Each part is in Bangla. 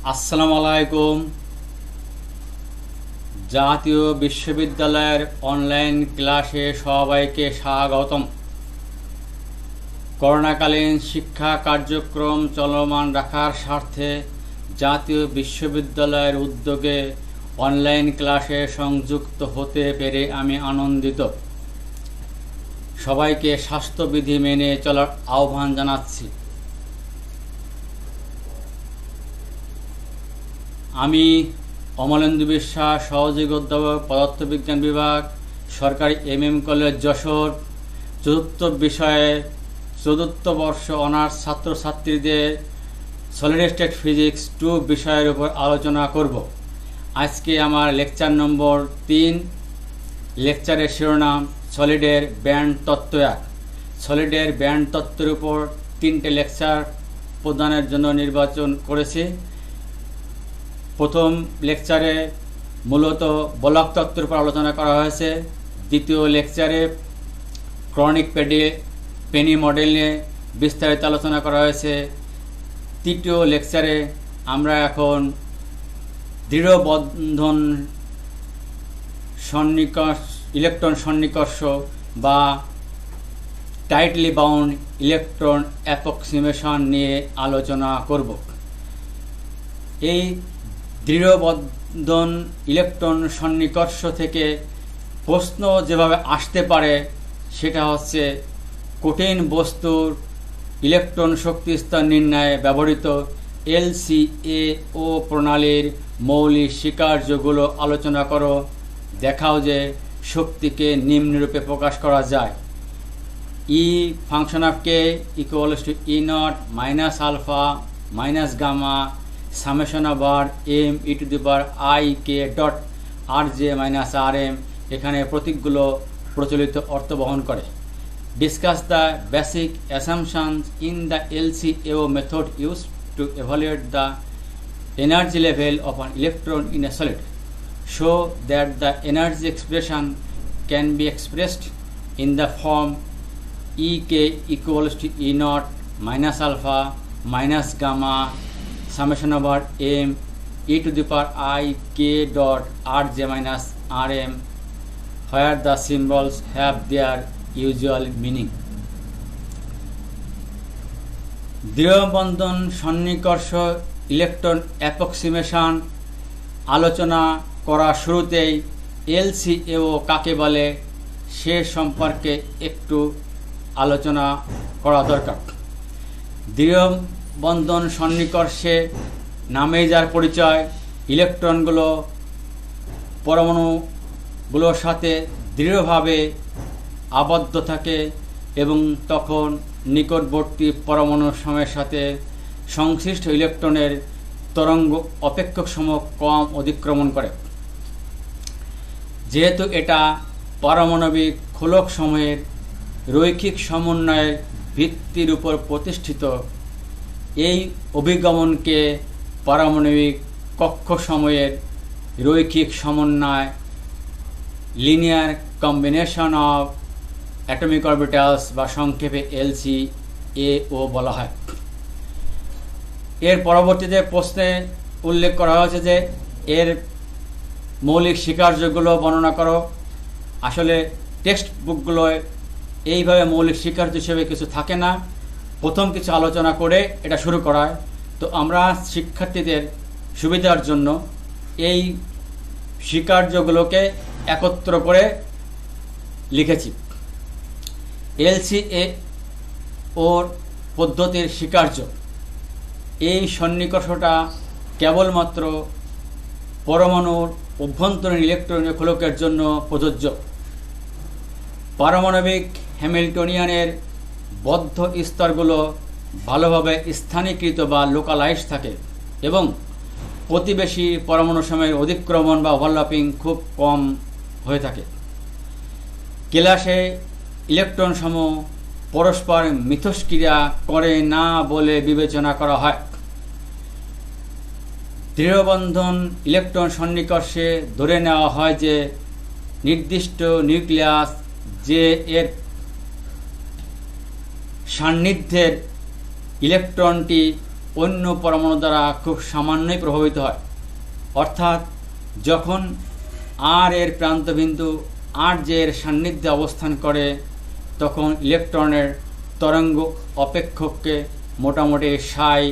আসসালামু আলাইকুম। জাতীয় বিশ্ববিদ্যালয়ের অনলাইন ক্লাসে সবাইকে স্বাগতম। করোনাকালীন শিক্ষা কার্যক্রম চলমান রাখার স্বার্থে জাতীয় বিশ্ববিদ্যালয়ের উদ্যোগে অনলাইন ক্লাসে সংযুক্ত হতে পেরে আমি আনন্দিত। সবাইকে স্বাস্থ্যবিধি মেনে চলার আহ্বান জানাচ্ছি। আমি অমলেন্দু বিশ্বাস, সহযোগী অধ্যাপক, পদার্থবিজ্ঞান বিভাগ, সরকারি MM কলেজ যশোর, চতুর্থ বর্ষ অনার্স ছাত্রছাত্রীদের সলিড স্টেট ফিজিক্স 2 বিষয়ের উপর আলোচনা করব। আজকে আমার লেকচার নম্বর 3। লেকচারের শিরোনাম সলিডের ব্যান্ড তত্ত্ব 1। সলিডের ব্যান্ড তত্ত্বের উপর 3টে লেকচার প্রদানের জন্য নির্বাচন করেছি। প্রথম লেকচারে মূলত বলক তত্ত্বের উপর আলোচনা করা হয়েছে। দ্বিতীয় লেকচারে ক্রনিক পেনি মডেল নিয়ে বিস্তারিত আলোচনা করা হয়েছে। তৃতীয় লেকচারে আমরা এখন দৃঢ় বন্ধন ইলেকট্রন সন্নিকর্ষ বা টাইটলি বাউন্ড ইলেকট্রন অ্যাপ্রক্সিমেশন নিয়ে আলোচনা করব। এই দৃঢ় বন্ধন ইলেকট্রন সন্নিকর্ষ থেকে প্রশ্ন যেভাবে আসতে পারে সেটা হচ্ছে কঠিন বস্তুর ইলেকট্রন শক্তি স্তর নির্ণয়ে ব্যবহৃত LCAO প্রণালীর মৌলিক স্বীকার্যগুলো আলোচনা করো। দেখাও যে শক্তিকে নিম্নরূপে প্রকাশ করা যায়। E function of k equals to E0 minus alpha minus gamma summation of r m e to the power I k dot rj minus rm। এখানে প্রতীকগুলো প্রচলিত অর্থ বহন করে। Discuss the basic assumptions in the LCAO method used to evaluate the energy level of an electron in a solid. Show that the energy expression can be expressed in the form Ek equals to E0 minus alpha minus gamma summation over m e to the power I k dot rj minus rm, where the symbols have their usual meaning. দৃঢ়বন্ধন সন্নিকর্ষ ইলেকট্রন অ্যাপ্রক্সিমেশন আলোচনা করা শুরুতেই LCAO কাকে বলে সে সম্পর্কে একটু আলোচনা করা দরকার। দৃঢ়বন্ধন সন্নিকর্ষে নামেই যার পরিচয়, ইলেকট্রনগুলো পরমাণুগুলোর সাথে দৃঢ়ভাবে আবদ্ধ থাকে এবং তখন নিকটবর্তী পরমাণুর সময়ের সাথে সংশ্লিষ্ট ইলেকট্রনের তরঙ্গ অপেক্ষক সম কম অতিক্রমণ করে। যেহেতু এটা পারমাণবিক খোলক সমূহের রৈখিক সমন্বয়ের ভিত্তির উপর প্রতিষ্ঠিত, এই অভিগমনকে পারমাণবিক কক্ষ সময়ের রৈখিক সমন্বয় linear combination of atomic orbitals বা সংক্ষেপে LCAO বলা হয়। এর পরবর্তীতে প্রশ্নে উল্লেখ করা হয়েছে যে এর মৌলিক স্বীকার্যগুলো বর্ণনা করো। আসলে টেক্সট বুকগুলোয় এইভাবে মৌলিক স্বীকার্য হিসেবে কিছু থাকে না, প্রথম কিছু আলোচনা করে এটা শুরু করায়। তো আমরা শিক্ষার্থীদের সুবিধার জন্য এই স্বীকার্যগুলোকে একত্র করে লিখেছি। LCAO পদ্ধতির স্বীকার্য, এই সন্নিকর্ষটা কেবলমাত্র পরমাণুর অভ্যন্তরীণ ইলেকট্রনীয় খোলকের জন্য প্রযোজ্য। পারমাণবিক হ্যামিল্টনিয়ানের বদ্ধ স্তরগুলো ভালোভাবে স্থানীকৃত বা লোকালাইজড থাকে এবং প্রতিবেশী পরমাণু সময়ের অতিক্রমণ বা ওভারল্যাপিং খুব কম হয়ে থাকে। ক্লাসে ইলেকট্রন সমূহ পরস্পর মিথস্ক্রিয়া করে না বলে বিবেচনা করা হয়। দৃঢ়বন্ধন ইলেকট্রন সন্নিকর্ষে ধরে নেওয়া হয় যে নির্দিষ্ট নিউক্লিয়াস যে এর সান্নিধ্যের ইলেকট্রনটি অন্য পরমাণু দ্বারা খুব সামান্যই প্রভাবিত হয়। অর্থাৎ যখন আর এর প্রান্তবিন্দু আর জে এর সান্নিধ্যে অবস্থান করে তখন ইলেকট্রনের তরঙ্গ অপেক্ষককে মোটামুটি সাই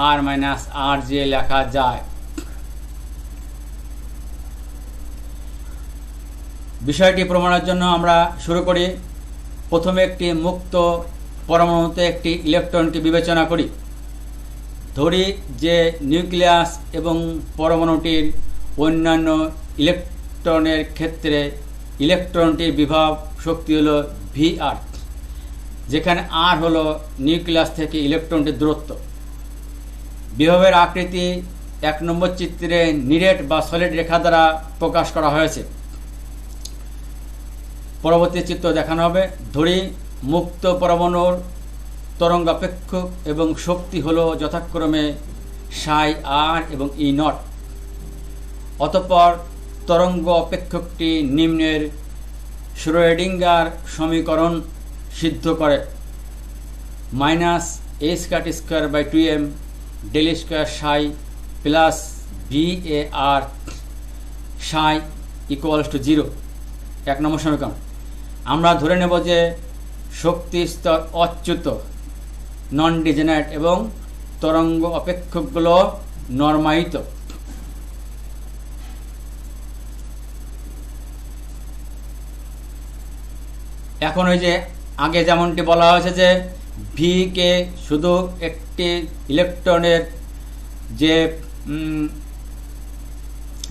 আর মাইনাস আর জে লেখা যায়। বিষয়টি প্রমাণের জন্য আমরা শুরু করি। প্রথমে একটি মুক্ত পরমাণুতে একটি ইলেকট্রনকে বিবেচনা করি। ধরি যে নিউক্লিয়াস এবং পরমাণুটির অন্যান্য ইলেকট্রনের ক্ষেত্রে ইলেকট্রনটির বিভব শক্তি হল VR, যেখানে আর হলো নিউক্লিয়াস থেকে ইলেকট্রনটির দূরত্ব। বিভবের আকৃতি 1 নম্বর চিত্রে নিরেট বা সলিড রেখা দ্বারা প্রকাশ করা হয়েছে। পরবর্তী চিত্র দেখানো হবে। ধরি মুক্ত পরমাণুর তরঙ্গাপেক্ষক এবং শক্তি হলো যথাক্রমে সাই আর এবং ই নট। অতঃপর তরঙ্গ অপেক্ষকটি নিম্নের শ্রোডিঙ্গার সমীকরণ সিদ্ধ করে -a²² del square Sai plus VAR Sai equals to 0। 1 নম্বর সমীকরণ। আমরা ধরে নেব যে শক্তি স্তর অচ্যুত নন ডিজেনারেট এবং তরঙ্গ অপেক্ষকগুলো নরমায়িত। এখন ওই যে আগে যেমনটি বলা হয়েছে যে ভি কে শুধু একটি ইলেকট্রনের যে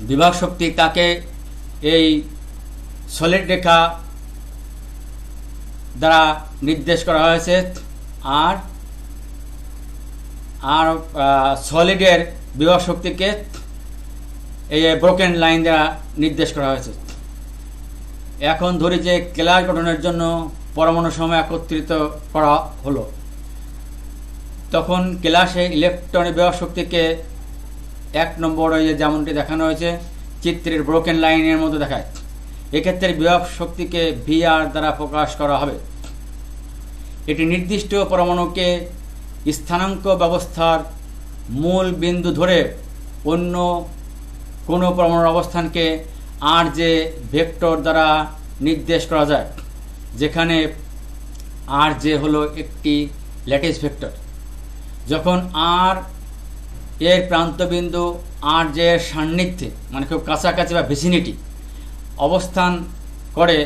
বিভব শক্তি তাকে এই সলিড রেখা দ্বারা নির্দেশ করা হয়েছে, আর সলিডের বিভব শক্তিকে এই ব্রোকেন লাইন দ্বারা নির্দেশ করা হয়েছে। এখন ধরি যে ক্লাস গঠনের জন্য পরমাণু সময় একত্রিত করা হলো, তখন ক্লাসে ইলেকট্রনের বিভব শক্তিকে 1 নম্বর যেমনটি দেখানো হয়েছে চিত্রের ব্রোকেন লাইনের মতো দেখায়। এক্ষেত্রে বিভব শক্তিকে VR দ্বারা প্রকাশ করা হবে। এটি নির্দিষ্ট পরমাণুকে স্থানাঙ্ক ব্যবস্থার মূল বিন্দু ধরে অন্য কোনো পরমাণুর অবস্থানকে আর যে ভেক্টর দ্বারা নির্দেশ করা যায়, যেখানে আর যে হলো একটি ল্যাটিস ভেক্টর। যখন আর এর প্রান্তবিন্দু আর যে এর সান্নিধ্যে মানে খুব কাছাকাছি বা ভিসিনিটি অবস্থান করে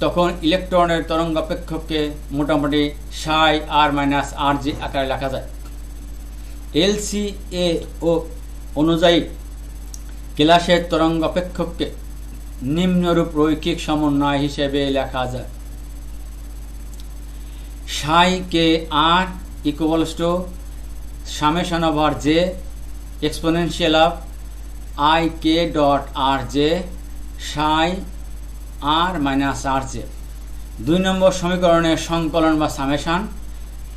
তখন ইলেকট্রনের তরঙ্গ অপেক্ষককে মোটামুটি সাই আর মাইনাস আর জি আকারে লেখা যায়। LCAO অনুযায়ী ক্লাসের তরঙ্গ অপেক্ষককে নিম্নরূপ রৈখিক সমন্বয় হিসেবে লেখা যায়। Psi k r equals to summation over j exponential of I K dot R J psi R minus R J. 2 নম্বর সমীকরণের সংকলন বা সামেশন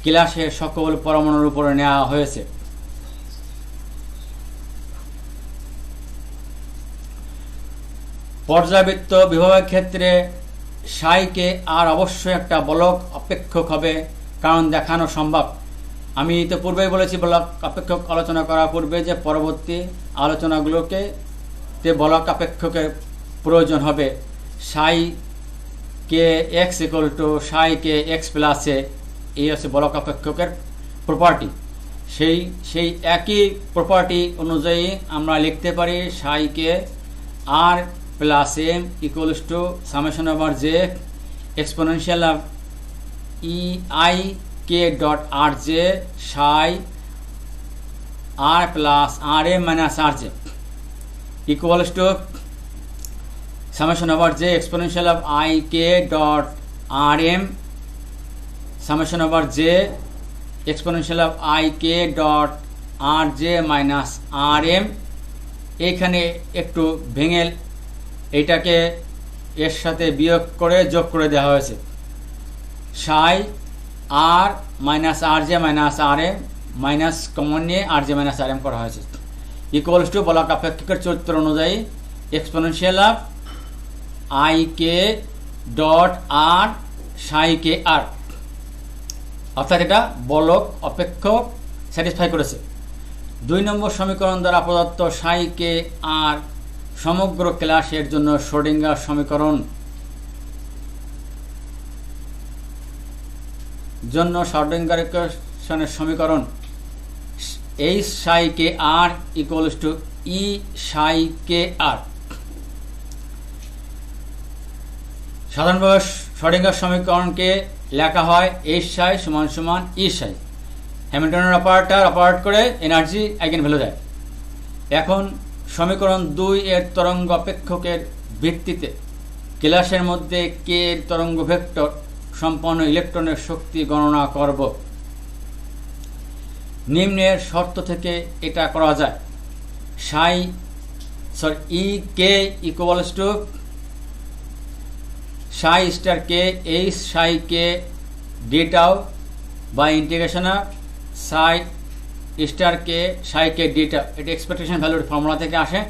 ক্লাসের সকল পরমাণুর উপরে নেওয়া হয়েছে। পর্যাবৃত্ত বিভবের ক্ষেত্রে সাইকে আর অবশ্যই একটা বলক অপেক্ষক হবে, কারণ দেখানো সম্ভব। আমি তো পূর্বেই বলেছি বলক অপেক্ষক আলোচনা করার পূর্বে যে পরবর্তী আলোচনাগুলোকে বলক অপেক্ষকের প্রয়োজন হবে। সাই কে এক্স ইকুয়াল টু সাই কে এক্স প্লাস এ, এই হচ্ছে বলক অপেক্ষকের প্রপার্টি। সেই একই প্রপার্টি অনুযায়ী আমরা লিখতে পারি psi k r plus m equals to summation over j exponential of EI K dot R J psi r plus r m minus R j equals to summation over j exponential of I K dot R M summation over j exponential of I K dot R J minus R M। এইখানে একটু ভেঙে এইটাকে এর সাথে বিয়োগ করে যোগ করে দেওয়া হয়েছে। সাই আর মাইনাস আর জে মাইনাস আর এম মাইনাস কমন নিয়ে আর জে মাইনাস আর এম করা হয়েছে ইকুয়ালস টু বলক অপেক্ষকের চরিত্র অনুযায়ী exponential of I K dot r psi k আর, অর্থাৎ এটা বলক অপেক্ষক স্যাটিসফাই করেছে। 2 নম্বর সমীকরণ দ্বারা প্রদত্ত সাই কে আর সমগ্র ক্লাসের জন্য শ্রোডিঙ্গার সমীকরণ সমীকরণ H psi k r equals to E Sai k আর। সাধারণভাবে শ্রোডিঙ্গার সমীকরণকে লেখা হয় এইচ সাই সমান সমান ই সাই। হ্যামিল্টনের অপারেটর অপারেট করে এনার্জি আইগেন ভ্যালু দেয়। এখন সমীকরণ 2 এর তরঙ্গ অপেক্ষকের ভিত্তিতে ক্লাসের মধ্যে কে এর তরঙ্গ ভেক্টর সম্পন্ন ইলেকট্রনের শক্তি গণনা করব। নিম্নের শর্ত থেকে এটা করা যায়। E K equals to psi star k H psi k d tau বা integration of psi star k psi k d tau. এটি এক্সপেকটেশন ভ্যালুর ফর্মুলা থেকে আসে,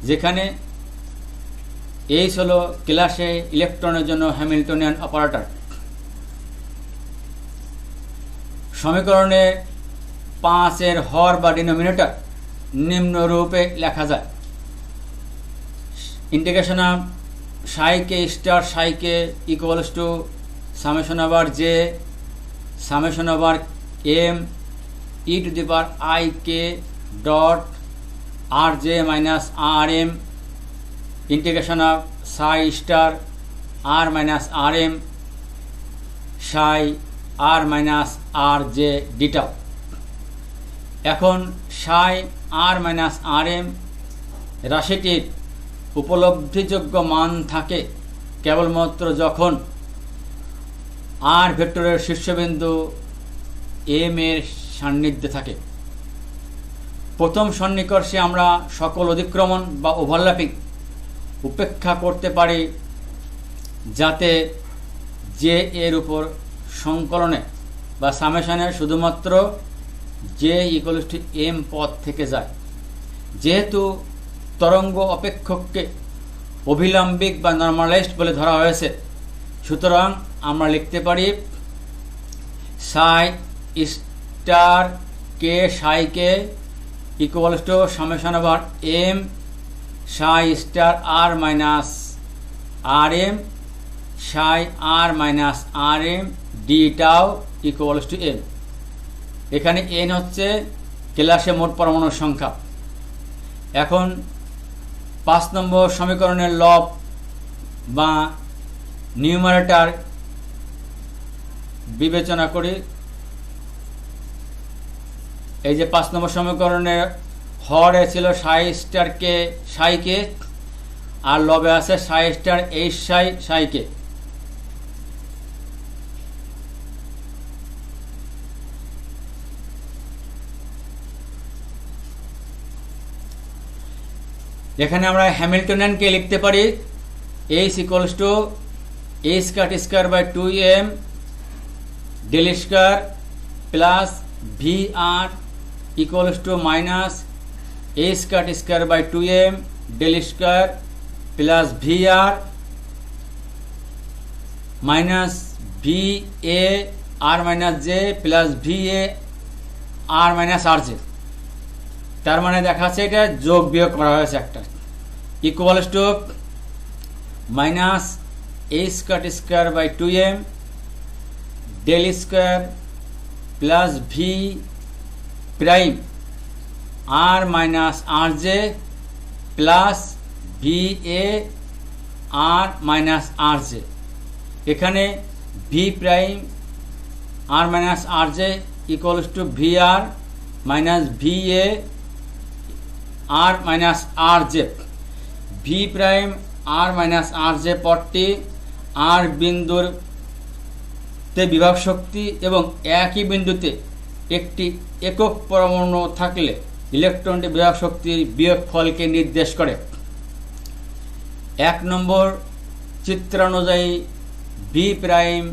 যেখানে এইচ হলো ক্লাসে ইলেকট্রনের জন্য হ্যামিল্টনিয়ান অপারেটর। সমীকরণে 5 এর হর বা ডিনোমিনেটর নিম্নরূপে লেখা যায়। Integration of Sai k star psi k equals to summation over J summation over M E to the power I K dot R J minus R M integration of psi star R minus R m psi R minus R J ডিটাও। এখন সাই আর মাইনাস আর এম রাশিটির উপলব্ধিযোগ্য মান থাকে কেবলমাত্র যখন আর ভেক্টরের শীর্ষবিন্দু এম এর সান্নিধ্যে থাকে। প্রথম সন্নিকর্ষে আমরা সকল অতিক্রমণ বা ওভারল্যাপিং উপেক্ষা করতে পারি, যাতে জে এর উপর সংকলনে বা সামেশনে শুধুমাত্র জে ইকুয়ালস টু এম পদ থেকে যায়। যেহেতু তরঙ্গ অপেক্ষককে অভিলম্বিক বা নর্মালাইজড বলে ধরা হয়েছে, সুতরাং আমরা লিখতে পারি সাই star k psi k equals to summation over m psi star R minus R m psi R minus R m d tau equals to m. এখানে এন হচ্ছে ক্লাসে মোট পরমাণুর সংখ্যা। এখন 5 নম্বর সমীকরণের লব বা নিউমারেটর বিবেচনা করি। এই যে 5 নম্বর সমীকরণের হরে ছিল সাই স্টার কে সাই কে, আর লবে আছে সাই স্টার এইচ সাই সাই কে। এখানে আমরা হ্যামিল্টনিয়ানকে লিখতে পারি H equals to H cut square by 2m del square plus V R equals to minus H cut square by 2m del square plus V R minus V A R minus J plus V A R minus R J. তার মানে দেখা যাচ্ছে এটা যোগ বিয়োগ করা হয়েছে একটা, equals to minus H cut square by 2m del square plus V prime R minus R j plus V A R minus R j. এখানে V prime R minus R j equals to V R minus V A R minus R J. V prime R minus R j পদটি আর বিন্দুর তে বিভব শক্তি এবং একই বিন্দুতে একটি একক পরমাণু থাকলে ইলেকট্রনটি বিভব শক্তির বিয়োগফলকে নির্দেশ করে। 1 নম্বর চিত্রানুযায়ী ভি প্রাইম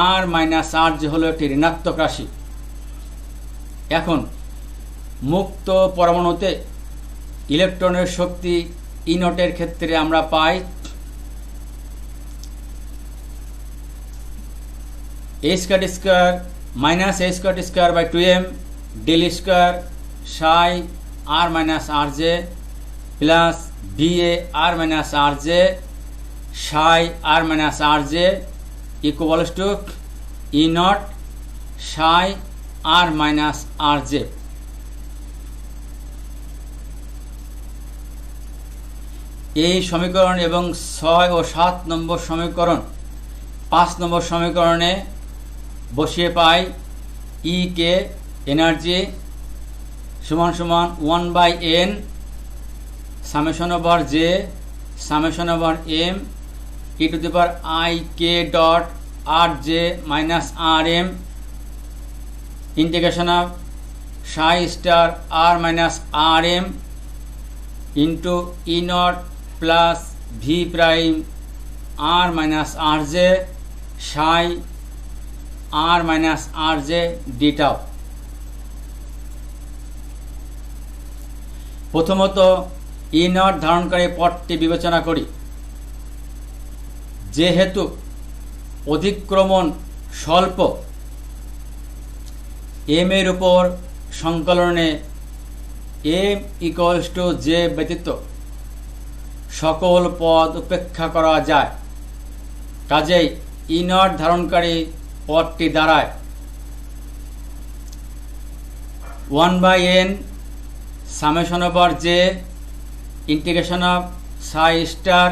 আর মাইনাস আর জে হলো একটি ঋণাত্মক রাশি। এখন মুক্ত পরমাণুতে ইলেকট্রনের শক্তি ই নটের ক্ষেত্রে আমরা পাই h cut square minus H cut square by 2m del square psi R minus R j plus VA r minus R J psi R minus R j equals to E naught psi R minus R J. এই সমীকরণ এবং 6 ও 7 নম্বর সমীকরণ 5 নম্বর সমীকরণে বসিয়ে পাই ই কে এনার্জি সমান সমান 1/n summation over J summation over M E to the power I K dot R J minus R M integration of psi star R minus R M into E not plus V prime R minus R J psi R minus R J D tau. প্রথমত ই নট ধারণকারী পথটি বিবেচনা করি। যেহেতু অধিক্রমণ স্বল্প এম এর উপর সংকলনে এম ইকুয়ালস টু জে ব্যতীত সকল পদ উপেক্ষা করা যায়, কাজেই ই নট ধারণকারী পদটি দাঁড়ায় 1/n summation over j integration of psi star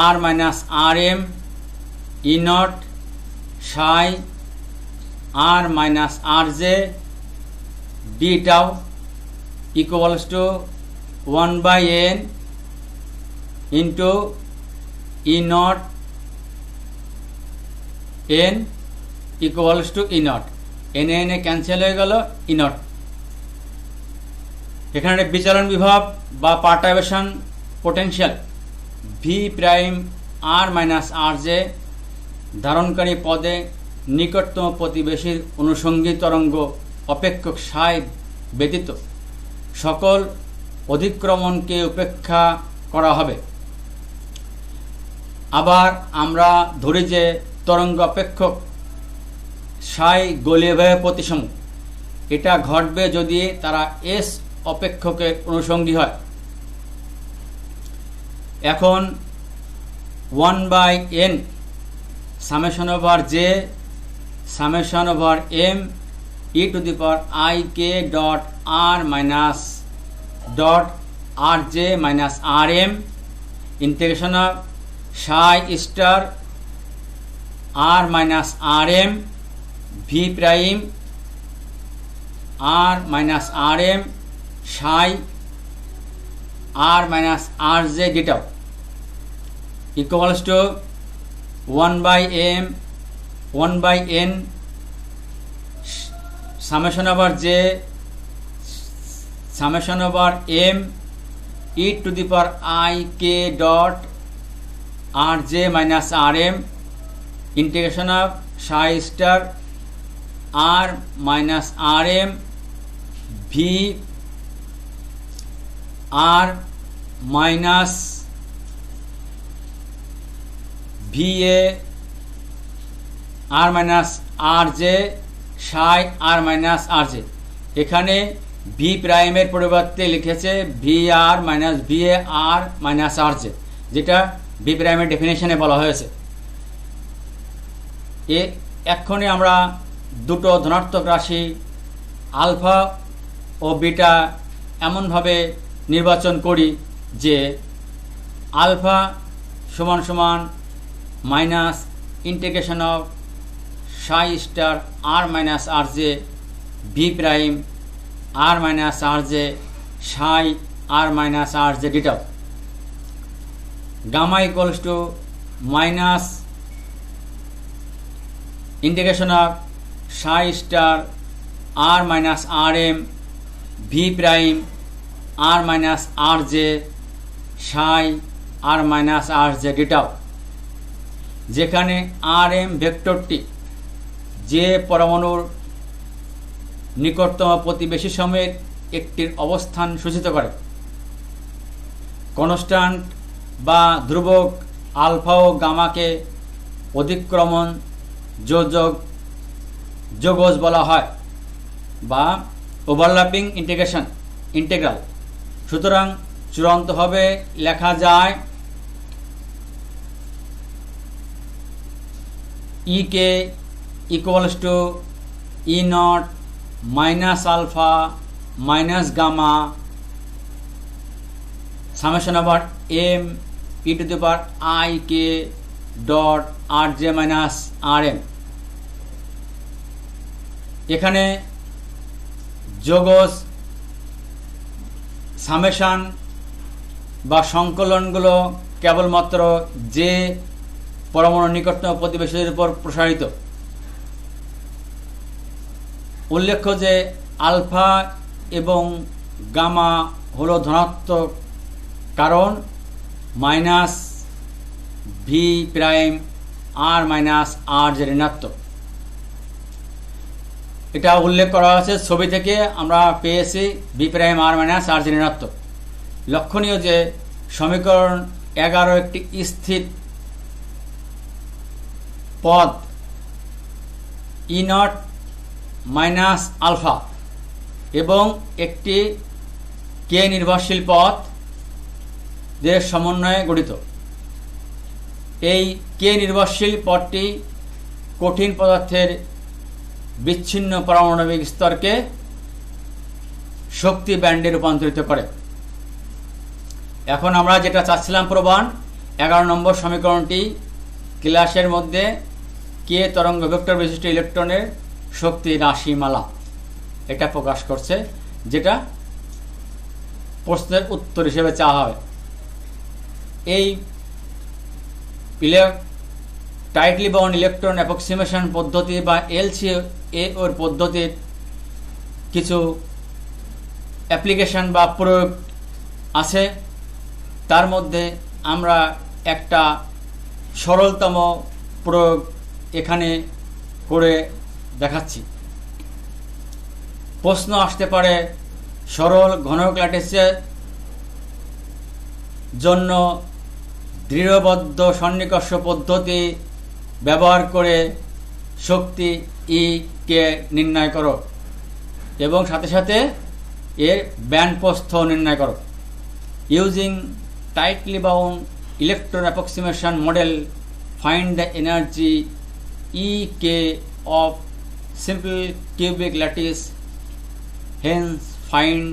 R minus R m E naught psi R minus R J D tau equals to 1/n into E naught n equals to E naught n n এ ক্যান্সেল হয়ে গেল ই নট। এখানে বিচলন বিভব বা পার্টাইভেশন পোটেনশিয়াল ভি প্রাইম আর মাইনাস আর জে ধারণকারী পদে নিকটতম প্রতিবেশীর অনুষঙ্গী তরঙ্গ অপেক্ষক সাই ব্যতীত সকল অধিক্রমণকে উপেক্ষা করা হবে। আবার আমরা ধরি যে তরঙ্গ অপেক্ষক সাই গোলীয়ভাবে প্রতিসম। এটা ঘটবে যদি তারা এস অপেক্ষকের অনুষঙ্গী হয়। এখন 1/n summation over J summation over M E to the power I K dot r minus dot R J minus R M integration of psi star R minus R M V prime R minus R m psi R minus R J d tau equals to 1/n summation over J summation over M E to the power I K dot R J minus R M integration of psi star R minus R M V R minus VA r minus R J psi R minus R j. এখানে ভি প্রাইমের পরিবর্তে লিখেছে VR minus VA r minus আর জে, যেটা ভি প্রাইমের ডেফিনেশনে বলা হয়েছে। এক্ষণে আমরা দুটো ধনাত্মক রাশি আলফা ও বিটা এমনভাবে নির্বাচন করি যে আলফা সমান সমান minus integration of psi star R minus R J V prime R minus R J psi R minus R J d tau. Gamma equals to minus integration of psi star R minus R M V prime R minus R J psi R minus R J ডিটাও, যেখানে আর এম ভেক্টরটি যে পরমাণুর নিকটতম প্রতিবেশী সময়ের একটির অবস্থান সূচিত করে। কনস্ট্যান্ট বা ধ্রুবক আলফা ও গামাকে অধিক্রমণ যোজক যোগজ বলা হয়। বা ওভারল্যাপিং ইন্টেগ্রাল। সুতরাং চূড়ান্তভাবে লেখা যায় E K equals to E naught minus alpha minus gamma summation over M E to the power I K dot R J minus R M. এখানে যোগজ সামেশন বা সংকলনগুলো কেবলমাত্র যে পরমাণু নিকটতম প্রতিবেশীদের উপর প্রসারিত। উল্লেখ্য যে আলফা এবং গামা হলো ধনাত্মক, কারণ মাইনাস ভি প্রাইম আর মাইনাস আর যে ঋণাত্মক। এটা উল্লেখ করা আছে ছবি থেকে আমরা পেয়েছি ভি প্রাইম আর মাইনাস আর যে ঋণাত্মক। লক্ষণীয় যে সমীকরণ 11 একটি স্থির পদ ই নট মাইনাস আলফা এবং একটি কে নির্ভরশীল পদ দের সমন্বয়ে গঠিত। এই কে নির্ভরশীল পদটি কঠিন পদার্থের বিচ্ছিন্ন পারমাণবিক স্তরকে শক্তি ব্যান্ডে রূপান্তরিত করে। এখন আমরা যেটা চাচ্ছিলাম প্রমাণ, 11 নম্বর সমীকরণটি ক্লাসের মধ্যে কে তরঙ্গ ভেক্টর বিশিষ্ট ইলেকট্রনের শক্তি রাশিমালা এটা প্রকাশ করছে, যেটা প্রশ্নের উত্তর হিসেবে চাওয়া হয়। এই টাইটলি বাউন্ড ইলেকট্রন অ্যাপ্রক্সিমেশন পদ্ধতি বা এলসিএর পদ্ধতির কিছু অ্যাপ্লিকেশন বা প্রয়োগ আছে। তার মধ্যে আমরা একটা সরলতম প্রয়োগ এখানে করে দেখাচ্ছি। প্রশ্ন আসতে পারে সরল ঘনক ল্যাটিসের জন্য দৃঢ়বদ্ধ সন্নিকর্ষ পদ্ধতি ব্যবহার করে শক্তি ই কে নির্ণয় করো এবং সাথে সাথে এর ব্যান্ড প্রস্থ নির্ণয় করো। Using tightly bound electron approximation model, find the energy Ek of simple cubic lattice, hence find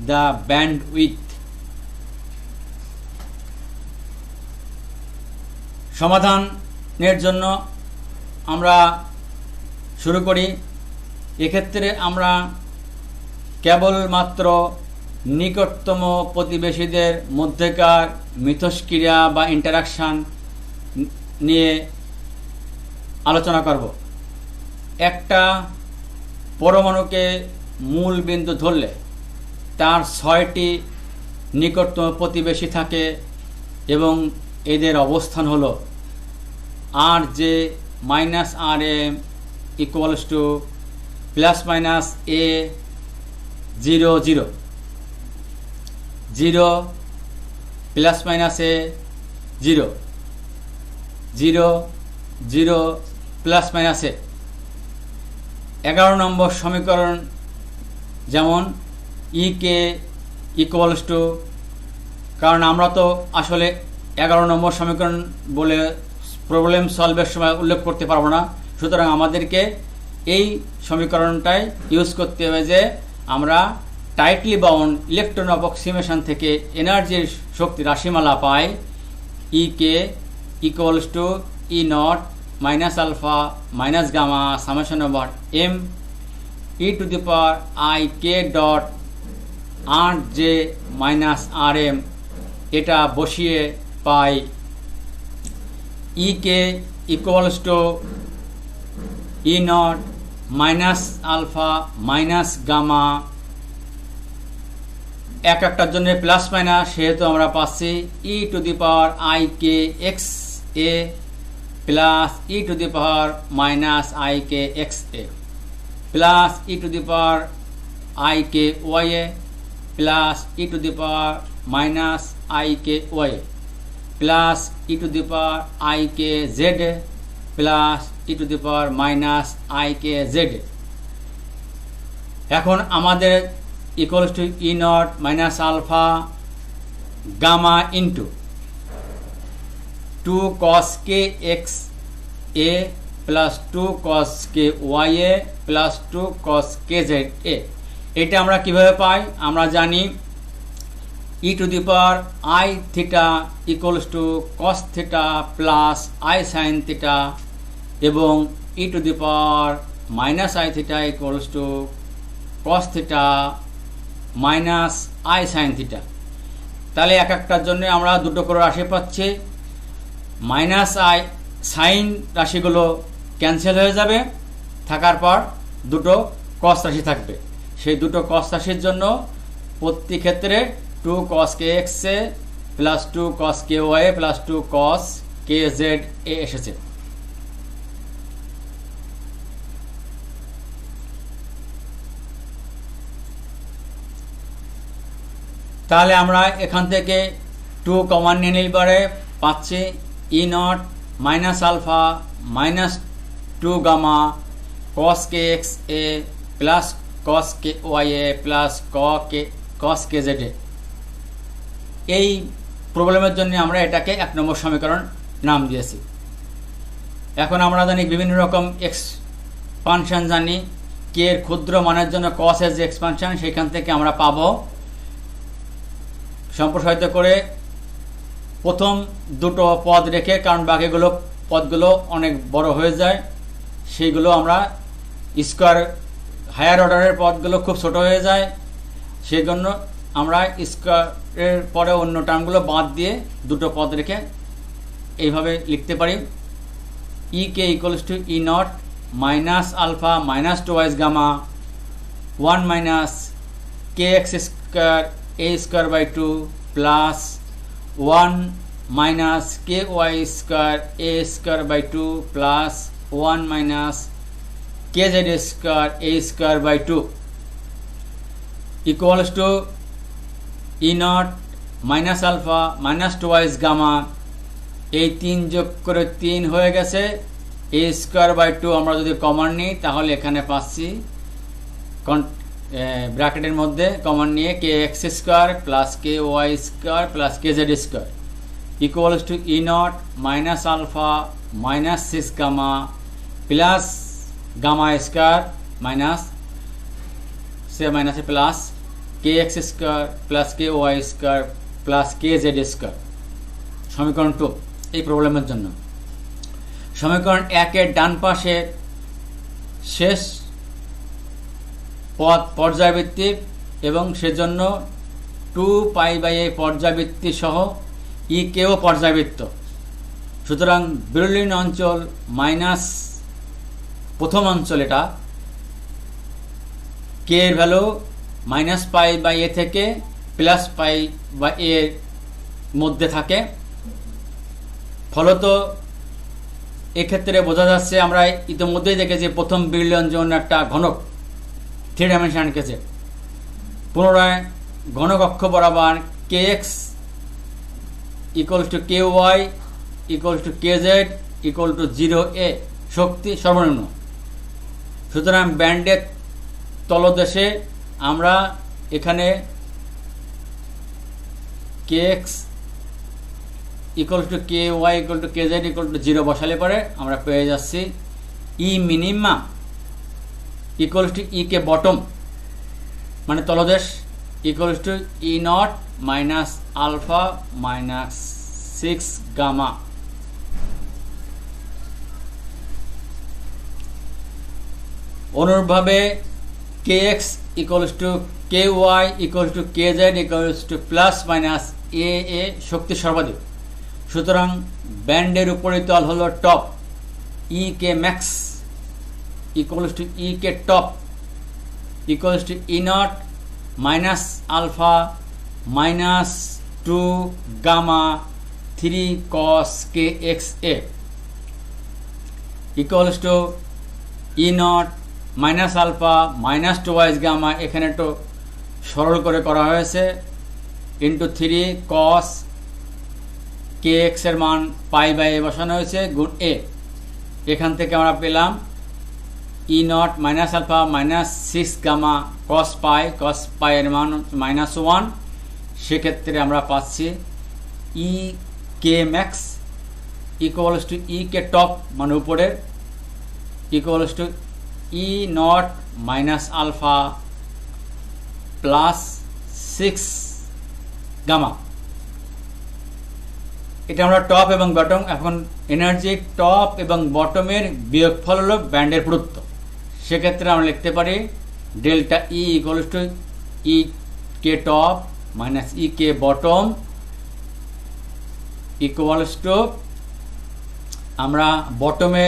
the bandwidth. সমাধানের জন্য আমরা শুরু করি। এক্ষেত্রে আমরা কেবলমাত্র নিকটতম প্রতিবেশীদের মধ্যেকার মিথস্ক্রিয়া বা ইন্টারাকশান নিয়ে আলোচনা করব। একটা পরমাণুকে মূল বিন্দু ধরলে তার 6টি নিকটতম প্রতিবেশী থাকে এবং এদের অবস্থান হলো R J minus R M equals to plus minus A 0 0 0 plus minus A 0 0 0 plus minus A. 11 number সমীকরণ যেমন ই কে ইকুয়ালস টু, কারণ আমরা তো আসলে 11 নম্বর সমীকরণ বলে প্রবলেম সলভের সময় উল্লেখ করতে পারবো না, সুতরাং আমাদেরকে এই সমীকরণটাই ইউজ করতে হবে যে আমরা টাইটলি বাউন্ড ইলেকট্রন অ্যাপ্রক্সিমেশন থেকে এনার্জির শক্তি রাশিমালা পাই E K equals to E naught minus alpha minus gamma summation over M E to the power I K dot R J minus R M. এটা বসিয়ে পাই E K equals to E naught minus alpha minus gamma, এক একটার জন্য প্লাস মাইনাস, সেহেতু আমরা পাচ্ছি E to the power I K x A plus E to the power minus I K x A plus E to the power I k Y A plus E to the power minus I k y plus E to the power I k z plus E to the power minus I k z. এখন আমাদের equals to E naught minus alpha gamma into 2 cos K x A plus 2 cos K Y A plus 2 cos K Z a. এটা আমরা কিভাবে পাই? আমরা জানি e to the power I theta equals to cos theta plus I sine theta এবং E to the power minus I theta equals to cos theta minus I sine theta. তাহলে এক একটার জন্য আমরা দুটো করে রাশি পাচ্ছি। মাইনাস আই সাইন রাশিগুলো ক্যান্সেল হয়ে যাবে, থাকার পর দুটো কস রাশি থাকবে। সেই দুটো কস রাশির জন্য প্রতি ক্ষেত্রে 2 cos কে এক্স এ প্লাস 2 cos কে ওয়াই প্লাস 2 cos কে জেড এ এসেছে। তাহলে আমরা এখান থেকে 2 কমন নিয়ে নিলে পরে পাচ্ছি E naught minus alpha minus 2 gamma cos K x A plus cos K Y A plus cos K Z A. এই প্রবলেমের জন্য আমরা এটাকে 1 নম্বর সমীকরণ নাম দিয়েছি। এখন আমরা জানি বিভিন্ন রকম এক্সপানশন জানি, কে এর ক্ষুদ্র মানের জন্য cos এর যে এক্সপানশন সেখান থেকে আমরা পাবো সম্প্রসারিত করে প্রথম দুটো পদ রেখে, কারণ বাকিগুলো পদগুলো অনেক বড় হয়ে যায়, সেইগুলো আমরা স্কোয়ার হায়ার অর্ডারের পদগুলো খুব ছোট হয়ে যায়, সেই জন্য আমরা স্কোয়ারের পরে অন্য টার্মগুলো বাদ দিয়ে দুটো পদ রেখে এইভাবে লিখতে পারি E K equals to E naught minus alpha minus 2 ওয়াইস gamma 1 minus K X square A square by 2 plus 1 minus K Y square A square by 2 plus 1 minus K Z square A square by 2 equals to E naught minus alpha minus 2 ওয়াইস গামা, এই 3 যোগ করে 3 হয়ে গেছে, এ স্কোয়ার বাই 2 আমরা যদি কমন নিই তাহলে এখানে পাচ্ছি ব্র্যাকেটের মধ্যে কমন নিয়ে K X square plus K Y square plus K Z square equals to E naught minus alpha minus 6 gamma plus gamma square minus সে মাইনাসে plus K X square plus K Y square plus K Z square. সমীকরণ 2 এই প্রবলেমের জন্য। সমীকরণ 1 এর ডান পাশে শেষ পদ পর্যায়বৃত্তিক এবং সেজন্য 2 পাই বাই এই পর্যায়বৃত্তি সহ ই কেও পর্যায়বৃত্ত। সুতরাং বেরলিন অঞ্চল মাইনাস প্রথম অঞ্চল, এটা কে এর ভ্যালু মাইনাস পাই বাই এ থেকে প্লাস পাই বা এর মধ্যে থাকে। ফলত এক্ষেত্রে বোঝা যাচ্ছে, আমরা ইতিমধ্যেই দেখেছি প্রথম বেরলিন জোন একটা ঘনক 3 ডাইমেনশন কেসে। পুনরায় ঘনক অক্ষ বরাবর K X equals to K Y equals to K Z equal to 0 এ শক্তি সর্বনিম্ন। সুতরাং ব্যান্ডের তলদেশে আমরা এখানে K X equal to K Y equal to K Z equal to 0 বসালে পরে আমরা পেয়ে যাচ্ছি E minimum equal to E K bottom মানে তলদেশ equal to E naught minus alpha minus 6 gamma. অনুরূপভাবে K X equals to K Y equals to K Z equals to plus minus A এ শক্তি সর্বাধিক। সুতরাং ব্যান্ডের উপরিতল হলো top, E K max equals to E K top equals to E naught minus alpha minus 2 gamma 3 cos K x A equals to E naught minus alpha minus 2 ওয়াইস গামা, এখানে একটু সরল করে করা হয়েছে, ইন্টু 3 cos কে এক্স এর মান পাই বাই এ বসানো হয়েছে গুণ এ। এখান থেকে আমরা পেলাম E naught minus alpha minus 6 gamma cos pi এর মান -1, সেক্ষেত্রে আমরা পাচ্ছি E K max equals to E K top মানে উপরের equals to E naught minus alpha plus 6 gamma. এটা আমরা টপ এবং বটম, এখন এনার্জি টপ এবং বটমের বিয়োগফল হলো ব্যান্ডের পুরুত্ব। সেক্ষেত্রে আমরা লিখতে পারি delta E equals to E K top minus E K bottom equals to, আমরা বটমে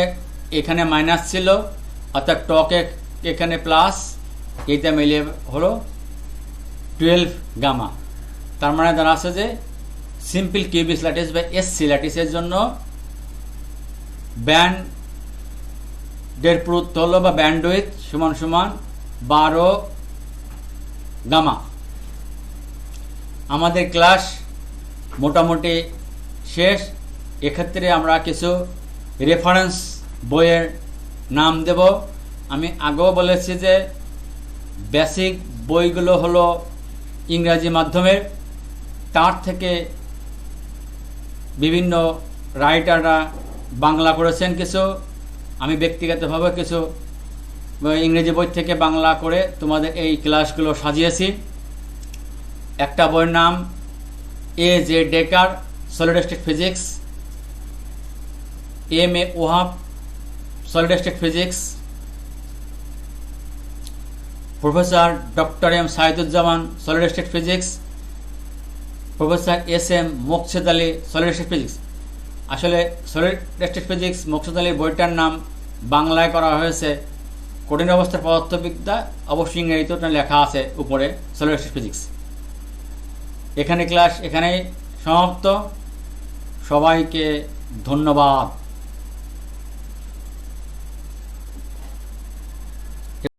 এখানে মাইনাস ছিল অর্থাৎ টকে এখানে প্লাস, এইটা মিলিয়ে হলো 12 গামা। তার মানে দ্বারা আছে যে সিম্পল কিউবিক ল্যাটিস বা এসসি ল্যাটিসের জন্য ব্যান্ডের পুরুত্ব হলো বা ব্যান্ডউইথ সমান 12 গামা। আমাদের ক্লাস মোটামুটি শেষ। এক্ষেত্রে আমরা কিছু রেফারেন্স বইয়ের নাম দেব। আমি আগেও বলেছি যে বেসিক বইগুলো হলো ইংরাজি মাধ্যমের, তার থেকে বিভিন্ন রাইটাররা বাংলা করেছেন কিছু, আমি ব্যক্তিগতভাবে কিছু ইংরেজি বই থেকে বাংলা করে তোমাদের এই ক্লাসগুলো সাজিয়েছি। একটা বইয়ের নাম A J Dekker solid state physics, M A Wahab solid state physics, professor doctor M Saiduzzaman solid state physics, professor S M Mokchhed Ali solid state physics. আসলে সলিড স্টেট ফিজিক্স মোকছেদ আলীর বইটার নাম বাংলায় করা হয়েছে কঠিন অবস্থার পদার্থবিদ্যা, অবশ্যই ইংরেজিতে লেখা আছে উপরে সলিড স্টেট ফিজিক্স। এখানে ক্লাস এখানেই সমাপ্ত। সবাইকে ধন্যবাদ।